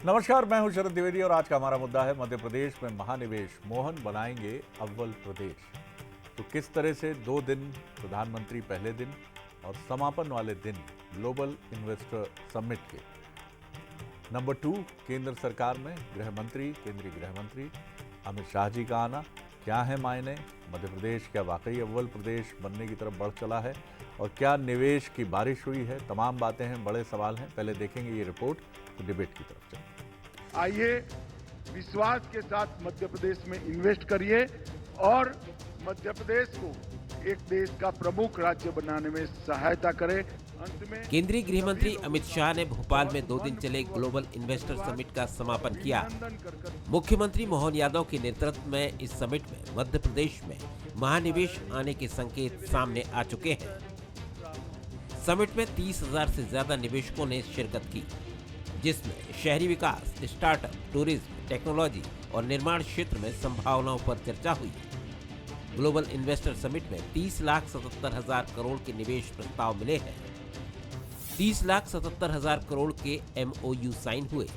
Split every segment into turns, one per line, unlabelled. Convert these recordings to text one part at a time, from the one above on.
नमस्कार, मैं हूं शरद द्विवेदी और आज का हमारा मुद्दा है मध्य प्रदेश में महानिवेश मोहन बनाएंगे अव्वल प्रदेश। तो किस तरह से 2 दिन प्रधानमंत्री पहले दिन और समापन वाले दिन ग्लोबल इन्वेस्टर समिट के नंबर 2 केंद्र सरकार में केंद्रीय गृह मंत्री अमित शाह जी का आना, क्या है मायने, मध्य प्रदेश क्या वाकई अव्वल प्रदेश बनने की तरफ बढ़ चला है और क्या निवेश की बारिश हुई है। तमाम बातें हैं, बड़े सवाल हैं। पहले देखेंगे ये रिपोर्ट, तो डिबेट की तरफ चलें।
आइए विश्वास के साथ मध्य प्रदेश में इन्वेस्ट करिए और मध्य प्रदेश को एक देश का प्रमुख राज्य बनाने में सहायता करें। अंत में
केंद्रीय गृह मंत्री अमित शाह ने भोपाल में 2 दिन चले ग्लोबल इन्वेस्टर समिट का समापन किया। मुख्यमंत्री मोहन यादव के नेतृत्व में इस समिट में मध्य प्रदेश में महानिवेश आने के संकेत सामने आ चुके हैं। समिट में 30,000 से ज्यादा निवेशकों ने शिरकत की, जिसमें शहरी विकास, स्टार्टअप, टूरिज्म, टेक्नोलॉजी और निर्माण क्षेत्र में संभावनाओं पर चर्चा हुई। ग्लोबल इन्वेस्टर समिट में 30,77,000 करोड़ के निवेश प्रस्ताव मिले हैं। 30,77,000 करोड़ के MOU साइन हुए।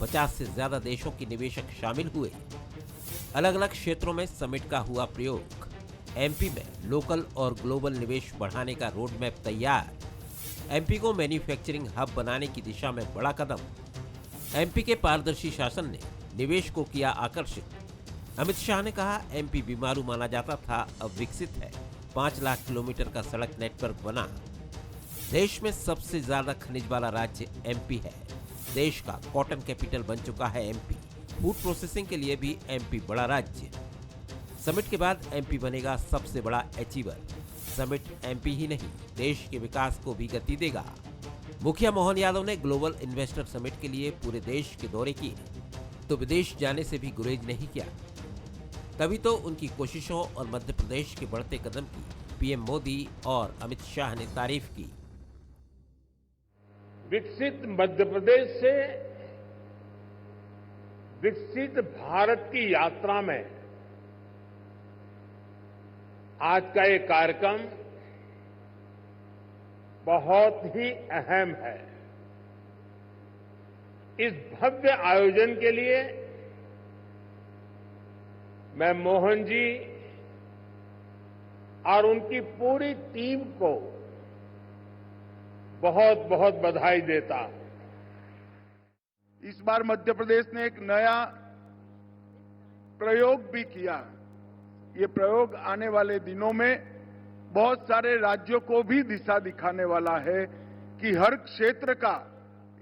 50 से ज्यादा देशों के निवेशक शामिल हुए। अलग अलग क्षेत्रों में समिट का हुआ प्रयोग। MP में लोकल और ग्लोबल निवेश बढ़ाने का रोड मैप तैयार। MP को मैन्युफैक्चरिंग हब बनाने की दिशा में बड़ा कदम। MP के पारदर्शी शासन ने निवेश को किया आकर्षित। अमित शाह ने कहा, MP बीमारू माना जाता था, अब विकसित है। 5 लाख किलोमीटर का सड़क नेटवर्क बना। देश में सबसे ज्यादा खनिज वाला राज्य MP है। देश का कॉटन कैपिटल बन चुका है MP। फूड प्रोसेसिंग के लिए भी MP बड़ा राज्य। समिट के बाद MP बनेगा सबसे बड़ा अचीवर। समिट MP ही नहीं, देश के विकास को भी गति देगा। मुखिया मोहन यादव ने ग्लोबल इन्वेस्टर समिट के लिए पूरे देश के दौरे किए, तो विदेश जाने से भी गुरेज नहीं किया। तभी तो उनकी कोशिशों और मध्य प्रदेश के बढ़ते कदम की PM मोदी और अमित शाह ने तारीफ की।
विकसित मध्य प्रदेश से विकसित भारत की यात्रा में आज का ये कार्यक्रम बहुत ही अहम है। इस भव्य आयोजन के लिए मैं मोहन जी और उनकी पूरी टीम को बहुत बहुत बधाई देता हूं।
इस बार मध्य प्रदेश ने एक नया प्रयोग भी किया। ये प्रयोग आने वाले दिनों में बहुत सारे राज्यों को भी दिशा दिखाने वाला है कि हर क्षेत्र का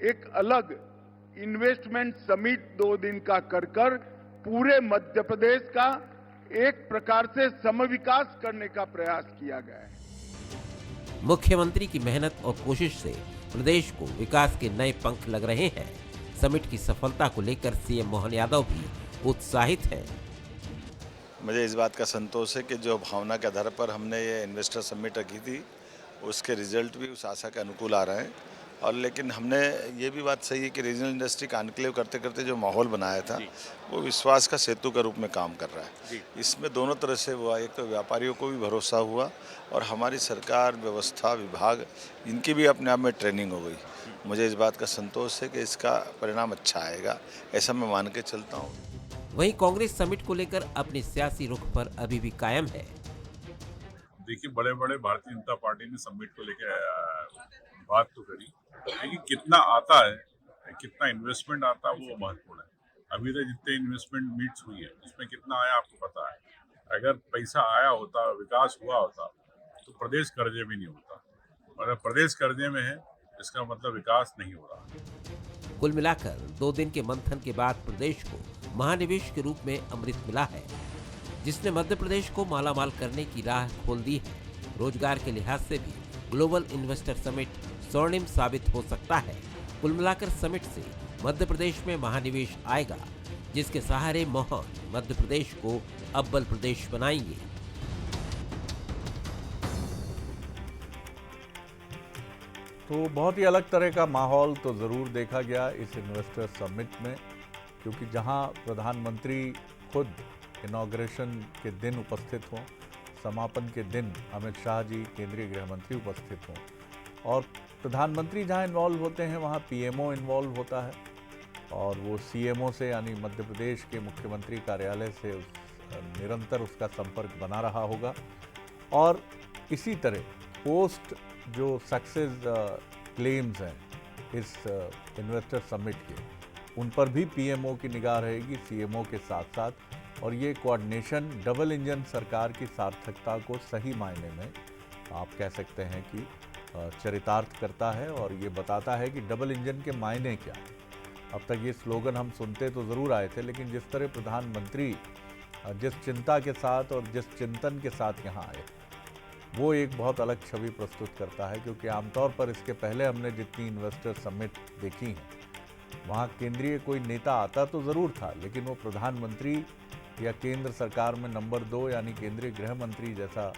एक अलग इन्वेस्टमेंट समिट 2 दिन का कर पूरे मध्य प्रदेश का एक प्रकार से समविकास करने का प्रयास किया गया है।
मुख्यमंत्री की मेहनत और कोशिश से प्रदेश को विकास के नए पंख लग रहे हैं। समिट की सफलता को लेकर CM मोहन यादव भी उत्साहित हैं।
मुझे इस बात का संतोष है कि जो भावना के आधार पर हमने ये इन्वेस्टर समिट रखी थी, उसके रिजल्ट भी उस आशा के अनुकूल आ रहे हैं। और लेकिन हमने ये भी बात सही है कि रीजनल इंडस्ट्री का एनक्लेव करते करते जो माहौल बनाया था, वो विश्वास का सेतु के रूप में काम कर रहा है। इसमें दोनों तरह से हुआ, एक तो व्यापारियों को भी भरोसा हुआ और हमारी सरकार, व्यवस्था, विभाग, इनकी भी अपने आप में ट्रेनिंग हो गई। मुझे इस बात का संतोष है कि इसका परिणाम अच्छा आएगा, ऐसा मैं मान के चलता हूँ।
वहीं कांग्रेस समिट को लेकर अपने सियासी रुख पर अभी भी कायम है।
देखिए, बड़े बड़े भारतीय जनता पार्टी ने समिट को लेकर बात तो करी, लेकिन कितना आता है, कितना इन्वेस्टमेंट आता है, वो महत्वपूर्ण है। अभी तक जितने इन्वेस्टमेंट मीट्स हुई है, उसमें कितना आया आपको पता है। अगर पैसा आया होता, विकास हुआ होता, तो प्रदेश कर्जे में नहीं होता। और अगर प्रदेश कर्जे में है, इसका मतलब विकास नहीं हो रहा।
कुल मिलाकर 2 दिन के मंथन के बाद प्रदेश को महानिवेश के रूप में अमृत मिला है, जिसने मध्य प्रदेश को मालामाल करने की राह खोल दी है। रोजगार के लिहाज से भी ग्लोबल इन्वेस्टर समिट स्वर्णिम साबित हो सकता है। कुल मिलाकर समिट से मध्य प्रदेश में महानिवेश आएगा, जिसके सहारे मोहन मध्य प्रदेश को अव्वल प्रदेश बनाएंगे।
तो बहुत ही अलग तरह का माहौल तो ज़रूर देखा गया इस इन्वेस्टर समिट में, क्योंकि जहां प्रधानमंत्री खुद इनॉग्रेशन के दिन उपस्थित हों, समापन के दिन अमित शाह जी केंद्रीय गृह मंत्री उपस्थित हों और प्रधानमंत्री जहां इन्वॉल्व होते हैं वहां PMO इन्वॉल्व होता है, और वो सीएमओ से यानी मध्य प्रदेश के मुख्यमंत्री कार्यालय से निरंतर उसका संपर्क बना रहा होगा। और इसी तरह पोस्ट जो सक्सेस क्लेम्स हैं इस इन्वेस्टर समिट के, उन पर भी पीएमओ की निगाह रहेगी सीएमओ के साथ साथ। और ये कोऑर्डिनेशन डबल इंजन सरकार की सार्थकता को सही मायने में आप कह सकते हैं कि चरितार्थ करता है और ये बताता है कि डबल इंजन के मायने क्या। अब तक ये स्लोगन हम सुनते तो ज़रूर आए थे, लेकिन जिस तरह प्रधानमंत्री जिस चिंता के साथ और जिस चिंतन के साथ यहाँ आए, वो एक बहुत अलग छवि प्रस्तुत करता है। क्योंकि आमतौर पर इसके पहले हमने जितनी इन्वेस्टर समिट देखी हैं, वहाँ केंद्रीय कोई नेता आता तो ज़रूर था, लेकिन वो प्रधानमंत्री या केंद्र सरकार में नंबर 2 यानी केंद्रीय गृह मंत्री जैसा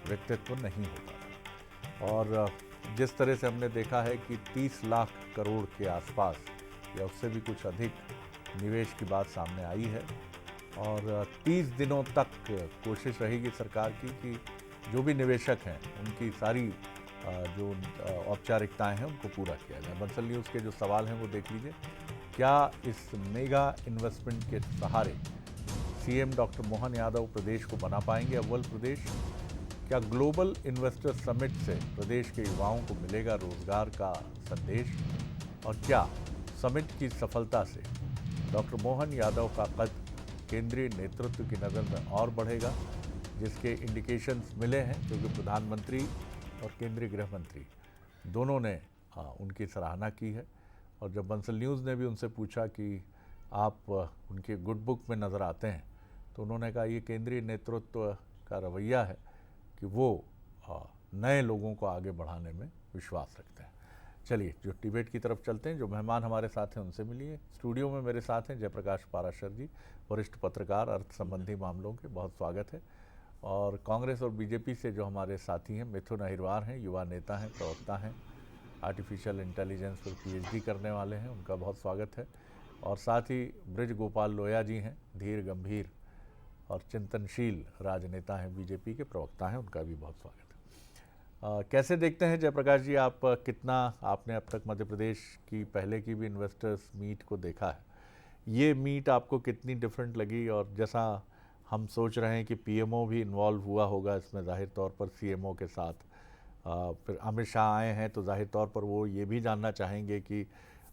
व्यक्तित्व नहीं होता था। और जिस तरह से हमने देखा है कि 30 लाख करोड़ के आसपास या उससे भी कुछ अधिक निवेश की बात सामने आई है। और 30 दिनों तक कोशिश रहेगी सरकार की कि जो भी निवेशक हैं उनकी सारी जो औपचारिकताएं हैं उनको पूरा किया जाए। बंसल न्यूज़ के जो सवाल हैं वो देख लीजिए। क्या इस मेगा इन्वेस्टमेंट के सहारे सीएम डॉक्टर मोहन यादव प्रदेश को बना पाएंगे अव्वल प्रदेश? क्या ग्लोबल इन्वेस्टर समिट से प्रदेश के युवाओं को मिलेगा रोजगार का संदेश? और क्या समिट की सफलता से डॉक्टर मोहन यादव का कद केंद्रीय नेतृत्व की नज़र में और बढ़ेगा, जिसके इंडिकेशंस मिले हैं? क्योंकि प्रधानमंत्री और केंद्रीय गृह मंत्री दोनों ने उनकी सराहना की है। और जब बंसल न्यूज़ ने भी उनसे पूछा कि आप उनके गुड बुक में नज़र आते हैं, तो उन्होंने कहा ये केंद्रीय नेतृत्व का रवैया है कि वो नए लोगों को आगे बढ़ाने में विश्वास रखते हैं। चलिए जो डिबेट की तरफ चलते हैं। जो मेहमान हमारे साथ हैं उनसे मिलिए। स्टूडियो में मेरे साथ हैं जयप्रकाश पाराशर जी, वरिष्ठ पत्रकार, अर्थ संबंधी मामलों के, बहुत स्वागत है। और कांग्रेस और बीजेपी से जो हमारे साथी हैं, मिथुन अहिरवार हैं, युवा नेता हैं, प्रवक्ता हैं, आर्टिफिशियल इंटेलिजेंस पर पीएचडी करने वाले हैं, उनका बहुत स्वागत है। और साथ ही ब्रिज गोपाल लोया जी हैं, धीर गंभीर और चिंतनशील राजनेता हैं, बीजेपी के प्रवक्ता हैं, उनका भी बहुत स्वागत है। कैसे देखते हैं जयप्रकाश जी, आप कितना आपने अब तक मध्य प्रदेश की पहले की भी इन्वेस्टर्स मीट को देखा है, ये मीट आपको कितनी डिफरेंट लगी? और जैसा हम सोच रहे हैं कि पीएमओ भी इन्वॉल्व हुआ होगा इसमें ज़ाहिर तौर पर सीएमओ के साथ, फिर अमित शाह आए हैं तो जाहिर तौर पर वो ये भी जानना चाहेंगे कि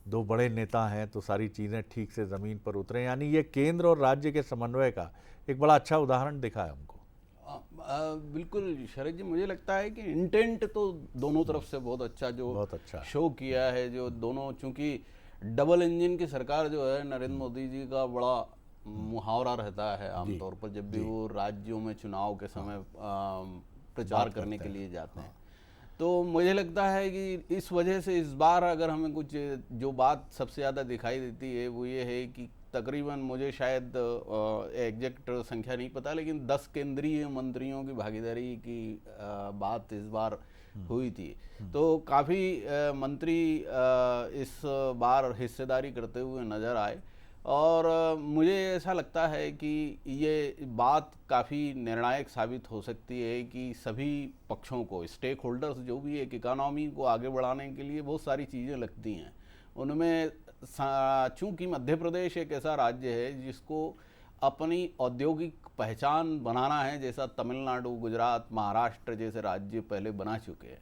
दो बड़े नेता हैं तो सारी चीज़ें ठीक से ज़मीन पर उतरें। यानी ये केंद्र और राज्य के समन्वय का एक बड़ा अच्छा उदाहरण दिखा है हमको।
बिल्कुल शरद जी, मुझे लगता है कि इंटेंट तो दोनों तरफ से बहुत अच्छा शो किया है। जो दोनों, चूंकि डबल इंजन की सरकार जो है, नरेंद्र मोदी जी का बड़ा मुहावरा रहता है आमतौर पर जब भी वो राज्यों में चुनाव के समय प्रचार करने के लिए जाते हैं। तो मुझे लगता है कि इस वजह से इस बार अगर हमें कुछ जो बात सबसे ज़्यादा दिखाई देती है वो ये है कि तकरीबन, मुझे शायद एग्जैक्ट संख्या नहीं पता, लेकिन 10 केंद्रीय मंत्रियों की भागीदारी की बात इस बार हुई थी। तो काफ़ी मंत्री इस बार हिस्सेदारी करते हुए नज़र आए। और मुझे ऐसा लगता है कि ये बात काफ़ी निर्णायक साबित हो सकती है कि सभी पक्षों को, स्टेक होल्डर्स जो भी एक इकोनॉमी को आगे बढ़ाने के लिए बहुत सारी चीज़ें लगती हैं, उनमें चूँकि मध्य प्रदेश एक ऐसा राज्य है जिसको अपनी औद्योगिक पहचान बनाना है, जैसा तमिलनाडु, गुजरात, महाराष्ट्र जैसे राज्य पहले बना चुके हैं।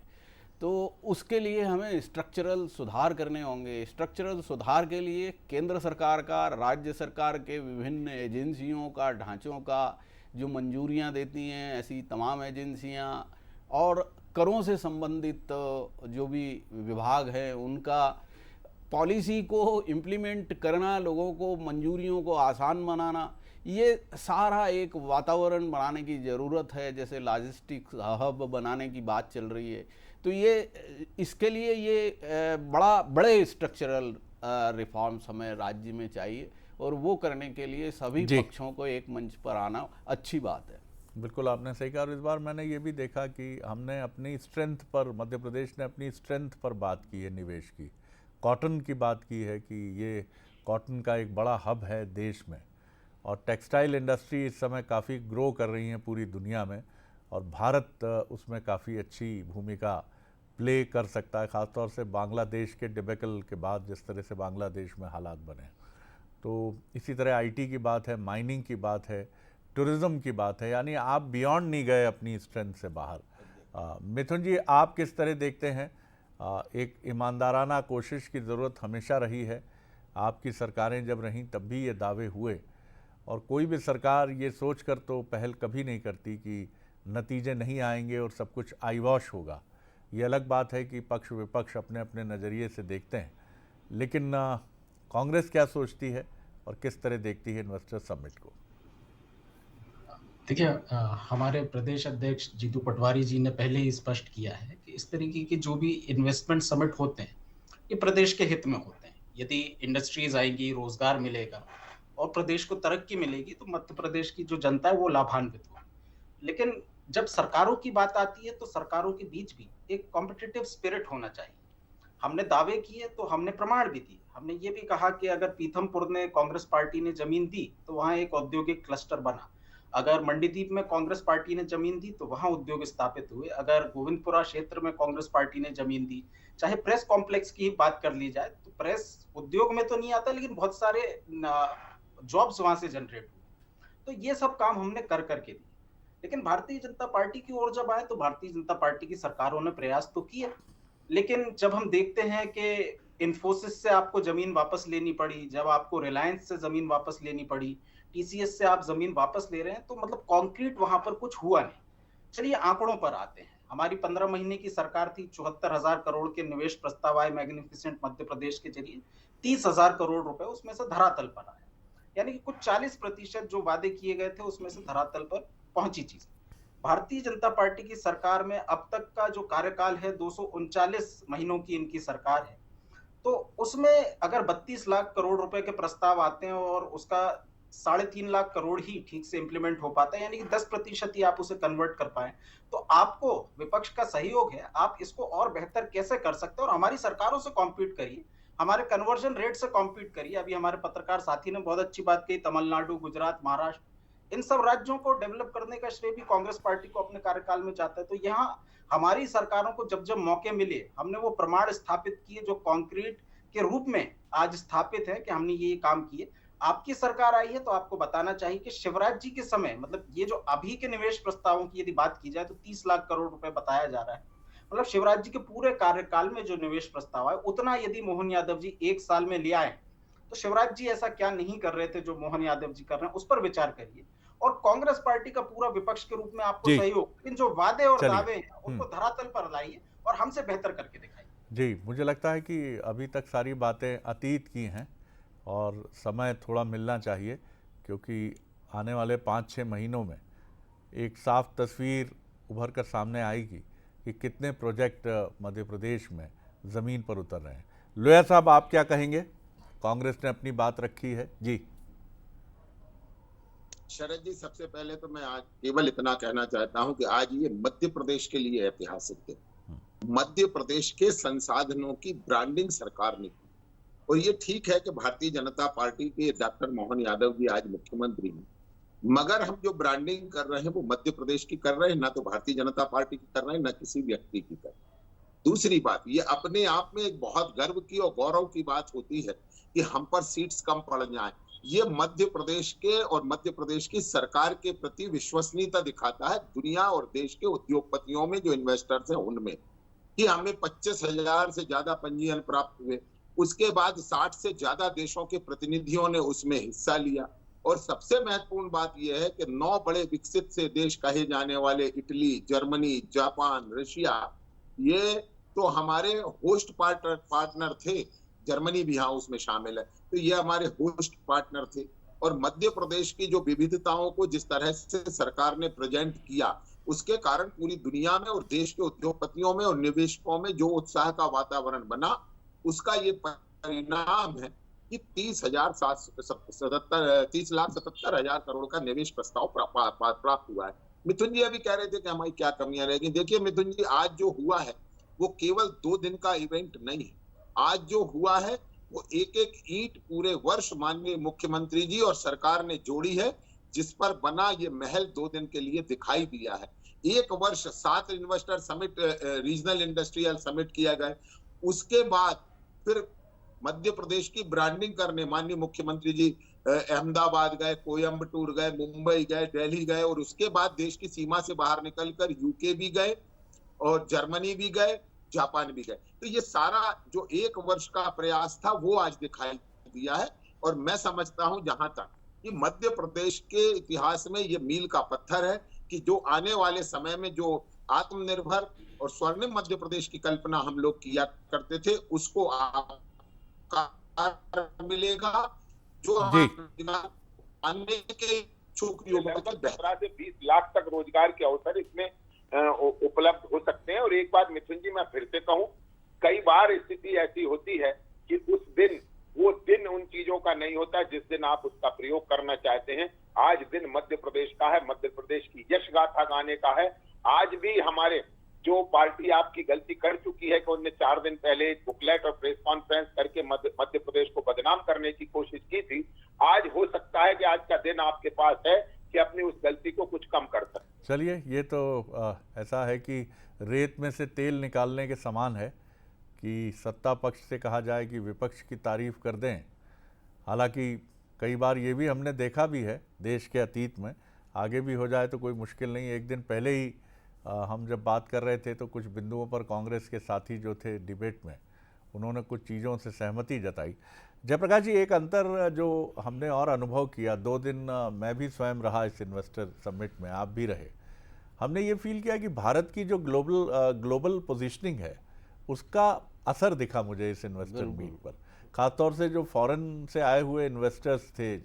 तो उसके लिए हमें स्ट्रक्चरल सुधार करने होंगे। स्ट्रक्चरल सुधार के लिए केंद्र सरकार का, राज्य सरकार के विभिन्न एजेंसियों का, ढांचों का जो मंजूरियां देती हैं, ऐसी तमाम एजेंसियां और करों से संबंधित जो भी विभाग हैं, उनका पॉलिसी को इम्प्लीमेंट करना, लोगों को मंजूरियों को आसान बनाना, ये सारा एक वातावरण बनाने की ज़रूरत है। जैसे लॉजिस्टिक्स हब बनाने की बात चल रही है, तो ये इसके लिए ये बड़े स्ट्रक्चरल रिफॉर्म्स हमें राज्य में चाहिए, और वो करने के लिए सभी पक्षों को एक मंच पर आना अच्छी बात है।
बिल्कुल आपने सही कहा। इस बार मैंने ये भी देखा कि हमने अपनी स्ट्रेंथ पर, मध्य प्रदेश ने अपनी स्ट्रेंथ पर बात की है, निवेश की, कॉटन की बात की है कि ये कॉटन का एक बड़ा हब है देश में, और टेक्सटाइल इंडस्ट्री इस समय काफ़ी ग्रो कर रही है पूरी दुनिया में, और भारत उसमें काफ़ी अच्छी भूमिका प्ले कर सकता है, ख़ासतौर से बांग्लादेश के डिबेकल के बाद जिस तरह से बांग्लादेश में हालात बने। तो इसी तरह आईटी की बात है, माइनिंग की बात है, टूरिज्म की बात है, यानी आप बियॉन्ड नहीं गए अपनी स्ट्रेंथ से बाहर। मिथुन जी, आप किस तरह देखते हैं? एक ईमानदाराना कोशिश की ज़रूरत हमेशा रही है। आपकी सरकारें जब रहीं तब भी ये दावे हुए, और कोई भी सरकार ये सोच कर तो पहल कभी नहीं करती कि नतीजे नहीं आएंगे और सब कुछ आईवॉश होगा। ये अलग बात है कि पक्ष विपक्ष अपने अपने नज़रिए से देखते हैं, लेकिन कांग्रेस क्या सोचती है और किस तरह देखती है इन्वेस्टर समिट को?
देखिए, हमारे प्रदेश अध्यक्ष जीतू पटवारी जी ने पहले ही स्पष्ट किया है कि इस तरीके के जो भी इन्वेस्टमेंट समिट होते हैं ये प्रदेश के हित में होते हैं। यदि इंडस्ट्रीज आएंगी, रोजगार मिलेगा और प्रदेश को तरक्की मिलेगी तो मध्य प्रदेश की जो जनता है वो लाभान्वित होगी। लेकिन जब सरकारों की बात आती है तो सरकारों के बीच भी एक कॉम्पिटिटिव स्पिरिट होना चाहिए। हमने दावे किए तो हमने प्रमाण भी दिए। हमने ये भी कहा कि अगर पीथमपुर ने कांग्रेस पार्टी ने जमीन दी तो वहां एक औद्योगिक क्लस्टर बना। अगर मंडीदीप में कांग्रेस पार्टी ने जमीन दी तो वहां उद्योग स्थापित हुए। अगर गोविंदपुरा क्षेत्र में कांग्रेस पार्टी ने जमीन दी, चाहे प्रेस कॉम्प्लेक्स की बात कर ली जाए तो प्रेस उद्योग में तो नहीं आता, लेकिन बहुत सारे जॉब्स वहां से जनरेट हुए। तो ये सब काम हमने कर करके दिए। लेकिन भारतीय जनता पार्टी की ओर जब आए तो भारतीय जनता पार्टी की सरकारों ने प्रयास तो किए, लेकिन जब हम देखते हैं कि इन्फोसिस से आपको जमीन वापस लेनी पड़ी, जब आपको रिलायंस से जमीन वापस लेनी पड़ी, टीसीएस से आप जमीन वापस ले रहे हैं, तो मतलब कॉन्क्रीट वहां पर कुछ हुआ नहीं। चलिए आंकड़ों पर आते हैं। हमारी 15 महीने की सरकार थी, 74,000 करोड़ के निवेश प्रस्ताव आए मैग्निफिसेंट मध्य प्रदेश के जरिए, 30,000 करोड़ रुपए उसमें से धरातल पर आए। यानी कि कुछ 40% जो वादे किए गए थे उसमें से धरातल पर पहुंची चीज। भारतीय जनता पार्टी की सरकार में अब तक का जो कार्यकाल है 239 महीनों की इनकी सरकार है, तो उसमें अगर 32 लाख करोड़ रुपए के प्रस्ताव आते हैं और उसका 3.5 लाख करोड़ ही ठीक से इंप्लीमेंट हो पाता है, यानी कि 10% ही आप उसे कन्वर्ट कर पाए, तो आपको विपक्ष का सहयोग है। आप इसको और बेहतर कैसे कर सकते हैं और हमारी सरकारों से कॉम्पीट करिए, हमारे कन्वर्जन रेट से कॉम्पीट करिए। अभी हमारे पत्रकार साथी ने बहुत अच्छी बात कही, तमिलनाडु, गुजरात, महाराष्ट्र, इन सब राज्यों को डेवलप करने का श्रेय भी कांग्रेस पार्टी को अपने कार्यकाल में जाता है। तो यहाँ हमारी सरकारों को जब जब मौके मिले हमने वो प्रमाण स्थापित किए जो कॉन्क्रीट के रूप में आज स्थापित है कि हमने ये काम किए। आपकी सरकार आई है तो आपको बताना चाहिए कि शिवराज जी के समय, मतलब ये जो अभी के निवेश प्रस्तावों की यदि बात की जाए तो 30 लाख करोड़ रुपए बताया जा रहा है। मतलब शिवराज जी के पूरे कार्यकाल में जो निवेश प्रस्ताव है उतना यदि मोहन यादव जी 1 साल में ले आए तो शिवराज जी ऐसा क्या नहीं कर रहे थे जो मोहन यादव जी कर रहे हैं, उस पर विचार करिए। और कांग्रेस पार्टी का पूरा विपक्ष के रूप में आपको सहयोग, लेकिन जो वादे और दावे हैं उनको धरातल पर लाइए और हमसे बेहतर करके दिखाइए।
जी, मुझे लगता है कि अभी तक सारी बातें अतीत की हैं और समय थोड़ा मिलना चाहिए, क्योंकि आने वाले 5-6 महीनों में एक साफ तस्वीर उभर कर सामने आएगी कि कितने प्रोजेक्ट मध्य प्रदेश में ज़मीन पर उतर रहे हैं। लोया साहब, आप क्या कहेंगे? कांग्रेस ने अपनी बात रखी है जी।
शरद जी, सबसे पहले तो मैं आज केवल इतना कहना चाहता हूं कि आज ये मध्य प्रदेश के लिए ऐतिहासिक दिन। मध्य प्रदेश के संसाधनों की ब्रांडिंग सरकार ने की, और ये ठीक है कि भारतीय जनता पार्टी के डॉक्टर मोहन यादव जी आज मुख्यमंत्री हैं, मगर हम जो ब्रांडिंग कर रहे हैं वो मध्य प्रदेश की कर रहे हैं, ना तो भारतीय जनता पार्टी की कर रहे हैं, ना किसी व्यक्ति की कर रहे हैं। दूसरी बात, ये अपने आप में एक बहुत गर्व की और गौरव की बात होती है कि हम पर सीट्स कम पड़ जाएं। ये मध्य प्रदेश के और मध्य प्रदेश की सरकार के प्रति विश्वसनीयता दिखाता है दुनिया और देश के उद्योगपतियों में, जो इन्वेस्टर्स हैं उनमें, कि हमें 25,000 से ज्यादा पंजीयन प्राप्त हुए। उसके बाद 60 से ज्यादा देशों के प्रतिनिधियों ने उसमें हिस्सा लिया। और सबसे महत्वपूर्ण बात यह है कि 9 बड़े विकसित से देश कहे जाने वाले इटली, जर्मनी, जापान, रशिया, ये तो हमारे होस्ट पार्टनर थे। जर्मनी भी यहाँ उसमें शामिल है, तो ये हमारे होस्ट पार्टनर थे। और मध्य प्रदेश की जो विविधताओं को जिस तरह से सरकार ने प्रेजेंट किया, उसके कारण पूरी दुनिया में और देश के उद्योगपतियों में और निवेशकों में जो उत्साह का वातावरण बना, उसका ये परिणाम है कि 30,77,000 करोड़ का निवेश प्रस्ताव प्राप्त हुआ है। मिथुन जी अभी कह रहे थे कि हमारी क्या कमियां रहेगी। देखिए मिथुन जी, आज जो हुआ है वो केवल 2 दिन का इवेंट नहीं है। आज जो हुआ है वो एक एक ईंट पूरे वर्ष माननीय मुख्यमंत्री जी और सरकार ने जोड़ी है, जिस पर बना ये महल 2 दिन के लिए दिखाई दिया है। एक वर्ष 7 investor summit, regional industrial summit किया गया। उसके बाद फिर मध्य प्रदेश की ब्रांडिंग करने माननीय मुख्यमंत्री जी अहमदाबाद गए, कोयम्बटूर गए, मुंबई गए, दिल्ली गए और उसके बाद देश की सीमा से बाहर निकलकर यूके भी गए और जर्मनी भी गए, जापान भी गए। तो ये सारा जो 1 वर्ष का प्रयास था वो आज दिखाई दिया है। और मैं समझता हूं जहां तक कि मध्य प्रदेश के इतिहास में ये मील का पत्थर है कि जो आने वाले समय में जो आत्मनिर्भर और स्वर्णिम मध्य प्रदेश की कल्पना हम लोग किया करते थे उसको आकार मिलेगा। जो आने के इच्छुक युवाओं को
15 से 20 लाख तक रोजगार के अवसर इसमें उपलब्ध हो सकते हैं। और एक बात मिथुन जी मैं फिर से कहूं, कई बार स्थिति ऐसी होती है कि उस दिन वो दिन उन चीजों का नहीं होता जिस दिन आप उसका प्रयोग करना चाहते हैं। आज दिन मध्य प्रदेश का है, मध्य प्रदेश की यश गाथा गाने का है। आज भी हमारे जो पार्टी आपकी गलती कर चुकी है कि उन्होंने 4 दिन पहले बुकलेट और प्रेस कॉन्फ्रेंस करके मध्य प्रदेश को बदनाम करने की कोशिश की थी, आज हो सकता है कि आज का दिन आपके पास है कि अपनी उस गलती को कुछ कम कर सकते।
चलिए, ये तो ऐसा है कि रेत में से तेल निकालने के समान है कि सत्ता पक्ष से कहा जाए कि विपक्ष की तारीफ कर दें। हालांकि कई बार ये भी हमने देखा भी है देश के अतीत में, आगे भी हो जाए तो कोई मुश्किल नहीं। एक दिन पहले ही हम जब बात कर रहे थे तो कुछ बिंदुओं पर कांग्रेस के साथी जो थे डिबेट में, उन्होंने कुछ चीज़ों से सहमति जताई। जयप्रकाश जी, एक अंतर जो हमने और अनुभव किया, 2 दिन मैं भी स्वयं रहा इस इन्वेस्टर समिट में, आप भी रहे, हमने ये फील किया कि भारत की जो ग्लोबल पोजीशनिंग है उसका असर दिखा मुझे इस इन्वेस्टर मीट पर। ख़ासतौर से जो फॉरेन से आए हुए इन्वेस्टर्स थे,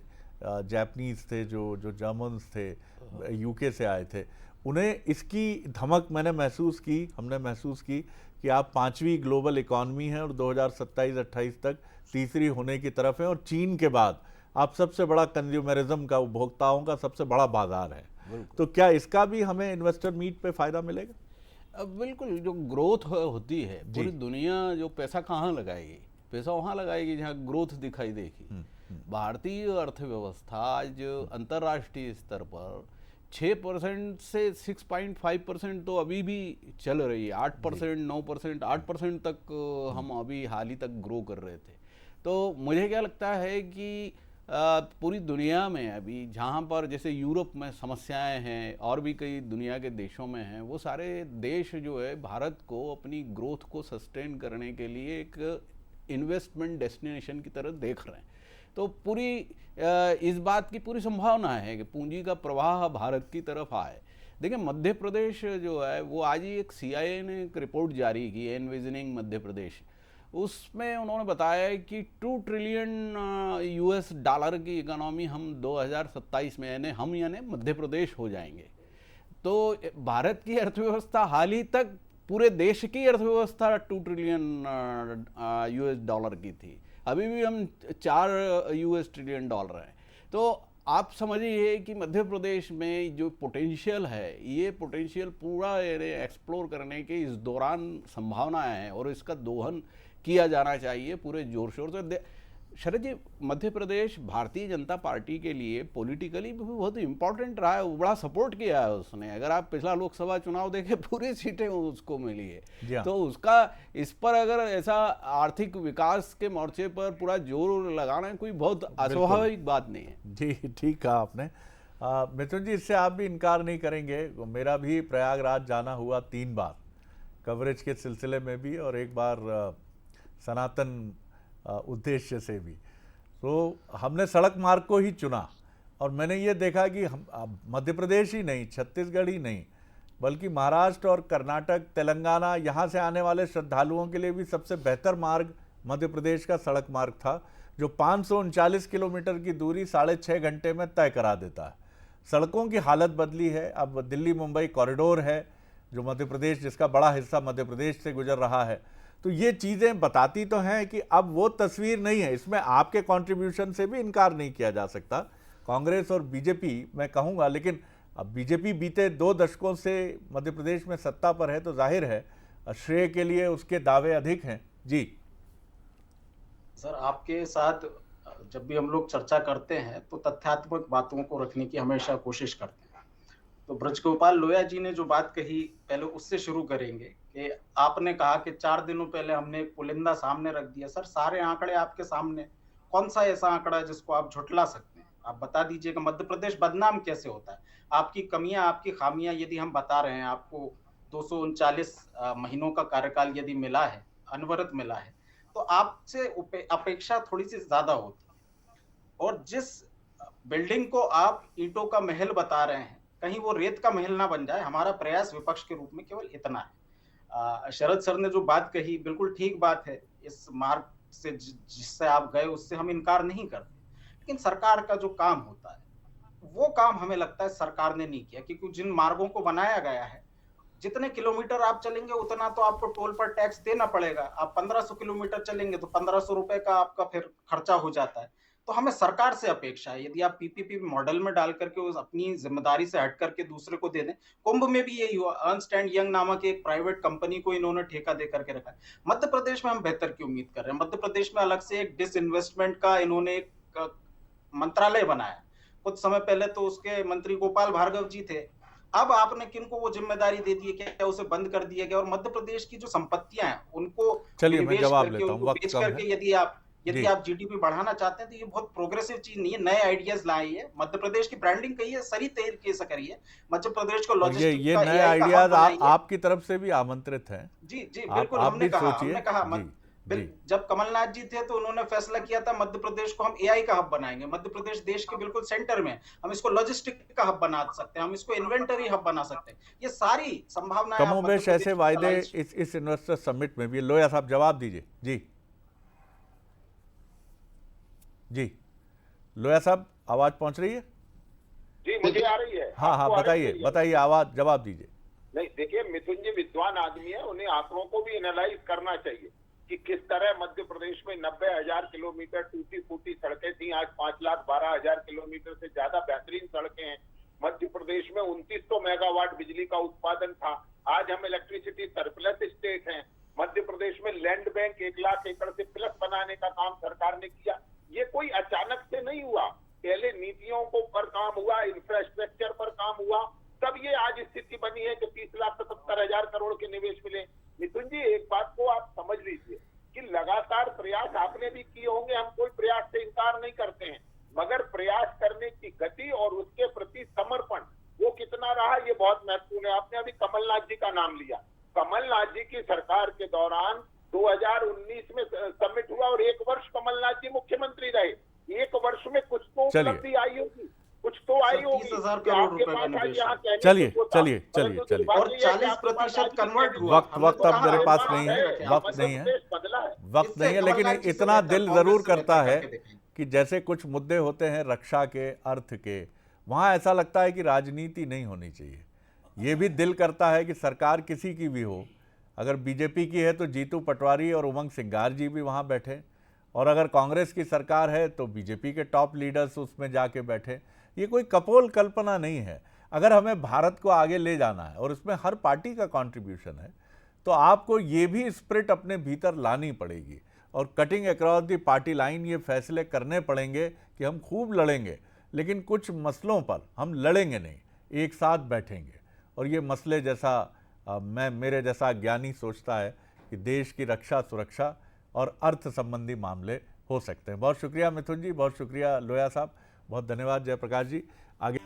जापानीज़ थे, जो जर्मन्स थे, यूके से आए थे, उन्हें इसकी धमक मैंने महसूस की, हमने महसूस की कि आप 5वीं ग्लोबल इकॉनमी हैं और 2027-28 तक तीसरी होने की तरफ है और चीन के बाद आप सबसे बड़ा कंज्यूमरिज्म का, उपभोक्ताओं का सबसे बड़ा बाजार है। तो क्या इसका भी हमें इन्वेस्टर मीट पे फ़ायदा मिलेगा?
बिल्कुल, जो ग्रोथ होती है, पूरी दुनिया जो पैसा कहाँ लगाएगी, पैसा वहाँ लगाएगी जहाँ ग्रोथ दिखाई देगी। भारतीय अर्थव्यवस्था आज अंतर्राष्ट्रीय स्तर पर 6% से 6.5% तो अभी भी चल रही है। 8%, 9%, 8% तक हम अभी हाल ही तक ग्रो कर रहे थे। तो मुझे क्या लगता है कि पूरी दुनिया में अभी जहाँ पर जैसे यूरोप में समस्याएं हैं और भी कई दुनिया के देशों में हैं, वो सारे देश जो है भारत को अपनी ग्रोथ को सस्टेन करने के लिए एक इन्वेस्टमेंट डेस्टिनेशन की तरह देख रहे हैं। तो पूरी इस बात की पूरी संभावना है कि पूंजी का प्रवाह भारत की तरफ आए। देखिए, मध्य प्रदेश जो है वो आज ही एक CIA ने एक रिपोर्ट जारी की, एनविजनिंग मध्य प्रदेश, उसमें उन्होंने बताया है कि 2 ट्रिलियन US डॉलर की इकोनॉमी हम 2027 में यानी मध्य प्रदेश हो जाएंगे। तो भारत की अर्थव्यवस्था हाल ही तक पूरे देश की अर्थव्यवस्था 2 ट्रिलियन US डॉलर की थी, अभी भी हम 4 US ट्रिलियन डॉलर हैं। तो आप समझिए कि मध्य प्रदेश में जो पोटेंशियल है, ये पोटेंशियल पूरा एक्सप्लोर करने के इस दौरान संभावनाएं हैं और इसका दोहन किया जाना चाहिए पूरे जोर शोर से। शरद जी, मध्य प्रदेश भारतीय जनता पार्टी के लिए पॉलिटिकली भी बहुत इंपॉर्टेंट रहा है, बड़ा सपोर्ट किया है उसने। अगर आप पिछला लोकसभा चुनाव देखें, पूरी सीटें उसको मिली है। तो उसका इस पर अगर ऐसा आर्थिक विकास के मोर्चे पर पूरा जोर लगाना कोई बहुत अस्वाभाविक बात नहीं है।
जी, ठीक कहा आपने। मिथुन जी, इससे आप भी इनकार नहीं करेंगे, मेरा भी प्रयागराज जाना हुआ 3 बार कवरेज के सिलसिले में भी और एक बार सनातन उद्देश्य से भी। तो हमने सड़क मार्ग को ही चुना और मैंने ये देखा कि हम मध्य प्रदेश ही नहीं, छत्तीसगढ़ ही नहीं, बल्कि महाराष्ट्र और कर्नाटक, तेलंगाना, यहाँ से आने वाले श्रद्धालुओं के लिए भी सबसे बेहतर मार्ग मध्य प्रदेश का सड़क मार्ग था, जो 539 किलोमीटर की दूरी 6.5 घंटे में तय करा देता है। सड़कों की हालत बदली है। अब दिल्ली मुंबई कॉरिडोर है जो मध्य प्रदेश, जिसका बड़ा हिस्सा मध्य प्रदेश से गुजर रहा है। तो ये चीज़ें बताती तो हैं कि अब वो तस्वीर नहीं है। इसमें आपके कंट्रीब्यूशन से भी इनकार नहीं किया जा सकता। कांग्रेस और बीजेपी मैं कहूँगा, लेकिन अब बीजेपी बीते 2 दशकों से मध्य प्रदेश में सत्ता पर है, तो जाहिर है श्रेय के लिए उसके दावे अधिक हैं। जी
सर, आपके साथ जब भी हम लोग चर्चा करते हैं तो तथ्यात्मक बातों को रखने की हमेशा कोशिश करते हैं। तो ब्रजगोपाल लोया जी ने जो बात कही, पहले उससे शुरू करेंगे कि आपने कहा कि 4 दिनों पहले हमने एक पुलिंदा सामने रख दिया। सर, सारे आंकड़े आपके सामने, कौन सा ऐसा आंकड़ा है जिसको आप झुठला सकते हैं? आप बता दीजिएगा मध्य प्रदेश बदनाम कैसे होता है? आपकी कमियां, आपकी खामियां यदि हम बता रहे हैं, आपको 239 महीनों का कार्यकाल यदि मिला है, अनवरत मिला है, तो आपसे अपेक्षा थोड़ी सी ज्यादा होती है। और जिस बिल्डिंग को आप ईंटों का महल बता रहे हैं, कहीं वो रेत का महल ना बन जाए, हमारा प्रयास विपक्ष के रूप में केवल इतना है। शरद सर ने जो बात कही बिल्कुल ठीक बात है। इस मार्ग से जिससे आप गए उससे हम इनकार नहीं करते, लेकिन सरकार का जो काम होता है वो काम हमें लगता है सरकार ने नहीं किया, क्योंकि जिन मार्गों को बनाया गया है, जितने किलोमीटर आप चलेंगे उतना तो आपको टोल पर टैक्स देना पड़ेगा। आप 1500 किलोमीटर चलेंगे तो 1500 रुपए का आपका फिर खर्चा हो जाता है। तो हमें सरकार से अपेक्षा है, यदि आप पीपीपी मॉडल में डाल करके उस अपनी जिम्मेदारी से हट करके दूसरे को दे दें। कुंभ में भी यही हुआ, अर्नस्ट एंड यंग नामक एक प्राइवेट कंपनी को इन्होंने ठेका दे करके रखा है। मध्य प्रदेश में हम बेहतर की उम्मीद कर रहे हैं। मध्य प्रदेश में अलग से एक डिसइन्वेस्टमेंट का इन्होंने एक मंत्रालय बनाया। कुछ समय पहले तो उसके मंत्री गोपाल भार्गव जी थे। अब आपने किनको वो जिम्मेदारी दे दी है? क्या उसे बंद कर दिया गया? और मध्य प्रदेश की जो संपत्तियां हैं उनको
चलिए मैं जवाब लेता हूँ, वक्त
बेच
कम
करके
है।
यदि आप जीडीपी बढ़ाना चाहते हैं तो ये बहुत प्रोग्रेसिव चीज नहीं है। नए आइडियाज लाइए, मध्य प्रदेश की ब्रांडिंग करिए, सही तरीके से करिए। मध्य प्रदेश को
और
लॉजिस्टिक
ये
का
नए
AI का हब
आइडियाज
बनाइए।
आपकी तरफ से भी आमंत्रित हैं।
जी जी
आप
बिल्कुल,
भी सोचिए।
हमने कहा
जी, जी।
जब कमलनाथ जी थे तो उन्होंने फैसला किया था मध्य प्रदेश को हम एआई का हब बनाएंगे। मध्य प्रदेश देश के बिल्कुल सेंटर में, हम इसको लॉजिस्टिक का हब बना सकते हैं, हम इसको इन्वेंटरी हब बना सकते हैं। ये सारी संभावनाएं आप मध्य
कमोबेश
प्रदेश
ऐसे
की
वायदे
चलाई-
इस इन्वेस्टर समिट में भी। लोया साहब जवाब दीजिए। जी जी, लोया साहब आवाज पहुंच रही है?
जी मुझे आ रही है।
हाँ हाँ,
आपको आ रही
बताइए
है?
बताइए, आवाज जवाब दीजिए।
नहीं देखिए, मिथुन जी विद्वान आदमी है, उन्हें आंकड़ों को भी एनालाइज करना चाहिए कि किस तरह मध्य प्रदेश में 90,000 किलोमीटर टूटी फूटी सड़कें थी, आज 5,12,000 किलोमीटर से ज्यादा बेहतरीन सड़कें हैं। मध्य प्रदेश में 2900 मेगावाट बिजली का उत्पादन था, आज हम इलेक्ट्रिसिटी सरप्लस स्टेट हैं। मध्य प्रदेश में लैंड बैंक 1 लाख एकड़ से प्लस बनाने का काम सरकार ने किया। ये कोई अचानक से नहीं हुआ, पहले नीतियों को पर काम हुआ, इंफ्रास्ट्रक्चर पर काम हुआ, तब ये आज स्थिति बनी है कि 30,77,000 करोड़ के निवेश मिले। मिथुन जी एक बात को आप समझ लीजिए कि लगातार प्रयास आपने भी किए होंगे, हम कोई प्रयास से इनकार नहीं करते हैं, मगर प्रयास करने की गति और उसके प्रति समर्पण वो कितना रहा ये बहुत महत्वपूर्ण है। आपने अभी कमलनाथ जी का नाम लिया। कमलनाथ जी की सरकार के दौरान 2019 में समिट हुआ और 1 वर्ष कमलनाथ जी मुख्यमंत्री रहे। 1 वर्ष में कुछ तो उपलब्धि आई होगी, कुछ तो आई होगी।
30,000 करोड़ रुपए का निवेश।
चलिए चलिए चलिए चलिए,
और 40% कन्वर्ट हुआ।
वक्त अब मेरे पास नहीं है, वक्त नहीं है, वक्त नहीं है, लेकिन इतना दिल जरूर करता है कि जैसे कुछ मुद्दे होते हैं रक्षा के, अर्थ के, वहाँ ऐसा लगता है कि राजनीति नहीं होनी चाहिए। ये भी दिल करता है कि सरकार किसी की भी हो, अगर बीजेपी की है तो जीतू पटवारी और उमंग सिंगार जी भी वहाँ बैठे, और अगर कांग्रेस की सरकार है तो बीजेपी के टॉप लीडर्स उसमें जाके बैठे। ये कोई कपोल कल्पना नहीं है। अगर हमें भारत को आगे ले जाना है और उसमें हर पार्टी का कंट्रीब्यूशन है, तो आपको ये भी स्पिरिट अपने भीतर लानी पड़ेगी और cutting across the party line ये फैसले करने पड़ेंगे कि हम खूब लड़ेंगे, लेकिन कुछ मसलों पर हम लड़ेंगे नहीं, एक साथ बैठेंगे। और ये मसले जैसा मेरे जैसा ज्ञानी सोचता है कि देश की रक्षा, सुरक्षा और अर्थ संबंधी मामले हो सकते हैं। बहुत शुक्रिया मिथुन जी, बहुत शुक्रिया लोया साहब, बहुत धन्यवाद जयप्रकाश जी। आगे